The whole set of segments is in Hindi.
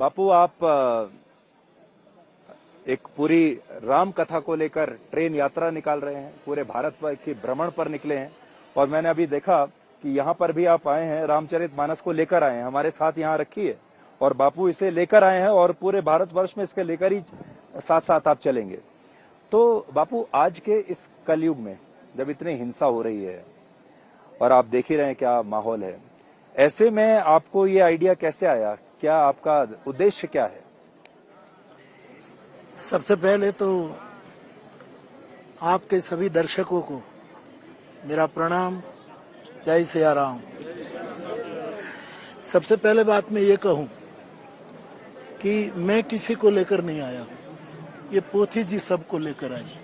बापू, आप एक पूरी राम कथा को लेकर ट्रेन यात्रा निकाल रहे हैं, पूरे भारत के भ्रमण पर निकले हैं। और मैंने अभी देखा कि यहाँ पर भी आप आए हैं, रामचरितमानस को लेकर आए हैं, हमारे साथ यहाँ रखी है और बापू इसे लेकर आए हैं और पूरे भारतवर्ष में इसके लेकर ही साथ साथ आप चलेंगे। तो बापू, आज के इस कलयुग में जब इतनी हिंसा हो रही है और आप देख ही रहे हैं क्या माहौल है, ऐसे में आपको ये आइडिया कैसे आया? क्या आपका उद्देश्य क्या है? सबसे पहले तो आपके सभी दर्शकों को मेरा प्रणाम। जय सिया राम। सबसे पहले बात मैं ये कहूं कि मैं किसी को लेकर नहीं आया, ये पोथी जी सबको लेकर आई।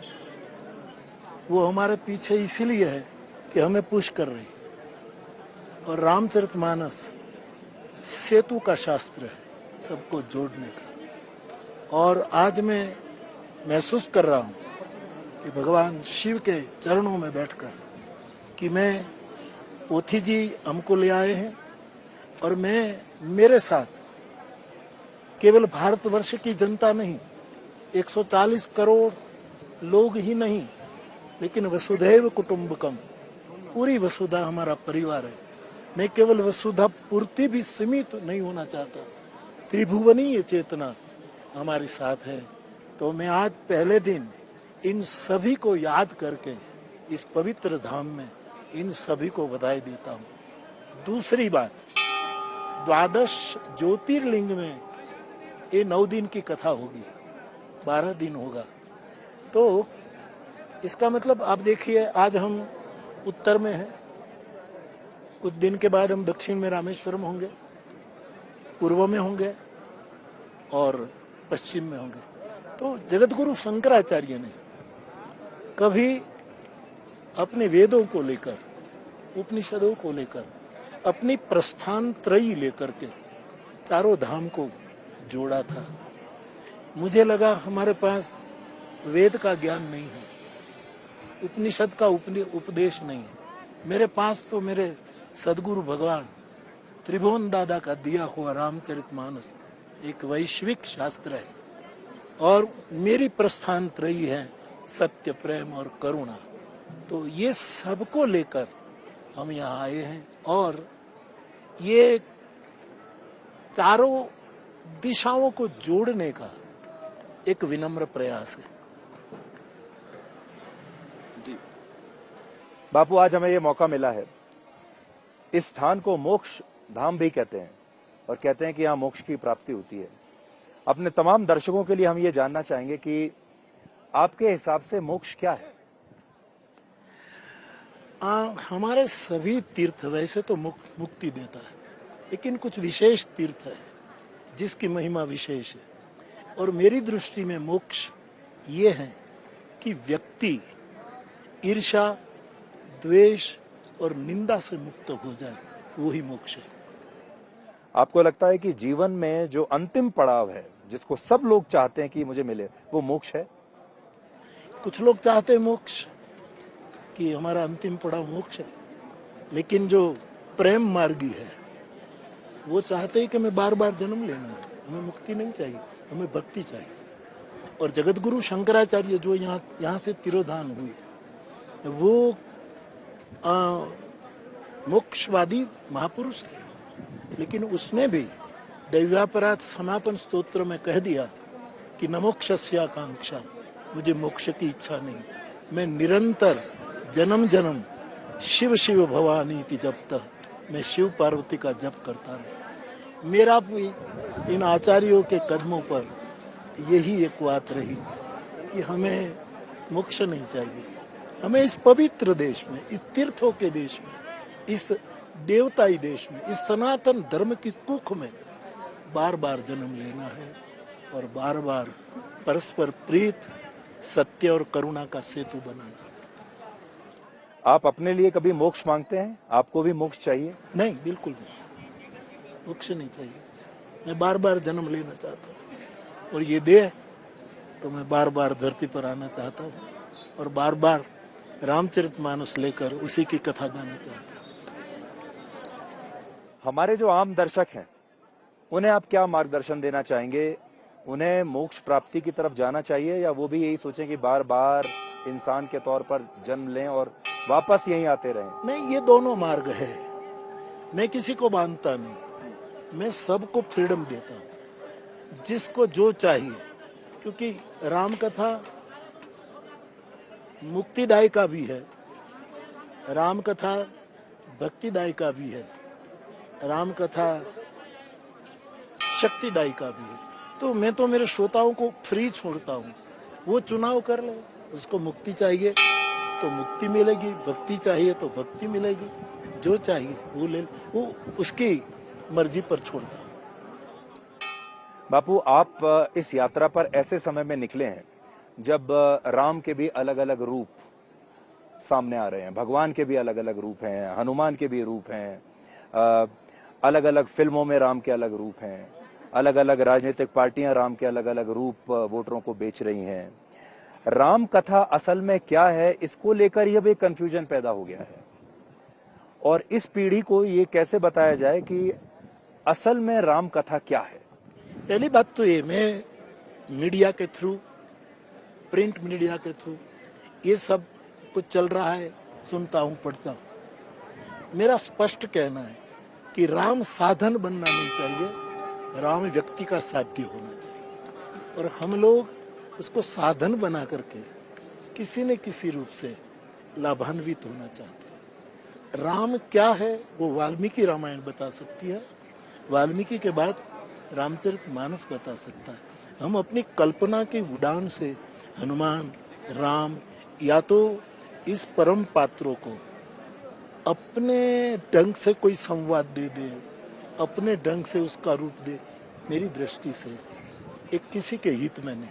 वो हमारे पीछे इसीलिए है कि हमें पुश कर रही। और रामचरितमानस सेतु का शास्त्र है, सबको जोड़ने का। और आज मैं महसूस कर रहा हूं कि भगवान शिव के चरणों में बैठकर कि मैं पोथी जी हमको ले आए हैं और मैं मेरे साथ केवल भारतवर्ष की जनता नहीं, 140 करोड़ लोग ही नहीं, लेकिन वसुधैव कुटुंबकम, पूरी वसुधा हमारा परिवार है। मैं केवल वसुधा पूर्ति भी सीमित नहीं होना चाहता, त्रिभुवनीय चेतना हमारे साथ है। तो मैं आज पहले दिन इन सभी को याद करके इस पवित्र धाम में इन सभी को बधाई देता हूँ। दूसरी बात, 12 ज्योतिर्लिंग में ये 9 दिन की कथा होगी, 12 दिन होगा। तो इसका मतलब आप देखिए, आज हम उत्तर में हैं, कुछ दिन के बाद हम दक्षिण में रामेश्वरम होंगे, पूर्व में होंगे और पश्चिम में होंगे। तो जगतगुरु शंकराचार्य ने कभी अपने वेदों को लेकर, उपनिषदों को लेकर, अपनी प्रस्थान त्रयी लेकर के चारों धाम को जोड़ा था। मुझे लगा हमारे पास वेद का ज्ञान नहीं है, उपनिषद का उपदेश नहीं है। मेरे पास तो मेरे सदगुरु भगवान त्रिभुवन दादा का दिया हुआ रामचरितमानस एक वैश्विक शास्त्र है और मेरी प्रस्थान त्रयी है सत्य, प्रेम और करुणा। तो ये सबको लेकर हम यहाँ आए हैं और ये चारों दिशाओं को जोड़ने का एक विनम्र प्रयास है। जी बापू, आज हमें ये मौका मिला है। इस स्थान को मोक्ष धाम भी कहते हैं और कहते हैं कि यहाँ मोक्ष की प्राप्ति होती है। अपने तमाम दर्शकों के लिए हम ये जानना चाहेंगे कि आपके हिसाब से मोक्ष क्या है? हमारे सभी तीर्थ वैसे तो मुक्ति देता है, लेकिन कुछ विशेष तीर्थ है जिसकी महिमा विशेष है। और मेरी दृष्टि में मोक्ष ये है कि व्यक्ति ईर्ष्या, द्वेष और निंदा से मुक्त हो जाए, वही मोक्ष है। आपको लगता है कि जीवन में जो अंतिम पड़ाव है, जिसको सब लोग चाहते हैं कि मुझे मिले, वो मोक्ष है? कुछ लोग चाहते हैं मोक्ष, कि हमारा अंतिम पड़ाव मोक्ष है, लेकिन जो प्रेम मार्गी है वो चाहते हैं कि मैं बार बार जन्म लेना है। हमें मुक्ति नहीं चाहिए, हमें भक्ति चाहिए। और जगतगुरु शंकराचार्य जो यहाँ से तिरोधान हुए, वो मोक्षवादी महापुरुष थे, लेकिन उसने भी दैव्यापराध समापन स्तोत्र में कह दिया कि न मोक्षस्य आकांक्षा, मुझे मोक्ष की इच्छा नहीं, मैं निरंतर जन्म जन्म शिव शिव भवानी की जपता, मैं शिव पार्वती का जप करता हूँ। मेरा भी इन आचार्यों के कदमों पर यही एक बात रही कि हमें मोक्ष नहीं चाहिए, हमें इस पवित्र देश में, इस तीर्थों के देश में, इस देवताई देश में, इस सनातन धर्म की कुख में बार बार जन्म लेना है और बार बार परस्पर प्रीत, सत्य और करुणा का सेतु बनाना। आप अपने लिए कभी मोक्ष मांगते हैं? आपको भी मोक्ष चाहिए? नहीं, बिल्कुल नहीं, मोक्ष नहीं चाहिए। मैं बार बार जन्म लेना चाहता हूँ और ये देह तो मैं बार बार धरती पर आना चाहता हूँ और बार बार रामचरितमानस लेकर उसी की कथा गाना चाहता हूँ। हमारे जो आम दर्शक हैं उन्हें आप क्या मार्गदर्शन देना चाहेंगे? उन्हें मोक्ष प्राप्ति की तरफ जाना चाहिए या वो भी यही सोचें कि बार बार इंसान के तौर पर जन्म लें और वापस यहीं आते रहें? नहीं, ये दोनों मार्ग है। मैं किसी को बांधता नहीं, मैं सबको फ्रीडम देता हूँ, जिसको जो चाहिए। क्योंकि राम कथा मुक्तिदायी का भी है, राम कथा भक्तिदायी का भी है, राम कथा शक्तिदायी का भी है। तो मैं तो मेरे श्रोताओं को फ्री छोड़ता हूँ, वो चुनाव कर ले। उसको मुक्ति चाहिए तो मुक्ति मिलेगी, भक्ति चाहिए तो भक्ति मिलेगी, जो चाहिए वो ले, वो उसकी मर्जी पर छोड़ता हूँ। बापू, आप इस यात्रा पर ऐसे समय में निकले हैं जब राम के भी अलग अलग रूप सामने आ रहे हैं, भगवान के भी अलग अलग रूप हैं, हनुमान के भी रूप हैं, अलग अलग फिल्मों में राम के अलग रूप हैं, अलग अलग राजनीतिक पार्टियां राम के अलग अलग रूप वोटरों को बेच रही हैं। राम कथा असल में क्या है, इसको लेकर यह भी कंफ्यूजन पैदा हो गया है और इस पीढ़ी को ये कैसे बताया जाए कि असल में राम कथा क्या है? पहली बात तो ये, मैं मीडिया के थ्रू, प्रिंट मीडिया के थ्रू ये सब कुछ चल रहा है, सुनता हूँ, पढ़ता हूँ। मेरा स्पष्ट कहना है कि राम साधन बनना नहीं चाहिए, राम व्यक्ति का साध्य होना चाहिए। और हम लोग उसको साधन बना करके किसी न किसी रूप से लाभान्वित होना चाहते हैं। राम क्या है वो वाल्मीकि रामायण बता सकती है, वाल्मीकि के बाद रामचरितमानस बता सकता है। हम अपनी कल्पना की उड़ान से हनुमान, राम या तो इस परम पात्रों को अपने ढंग से कोई संवाद दे दे, अपने ढंग से उसका रूप दे, मेरी दृष्टि से एक किसी के हित में नहीं।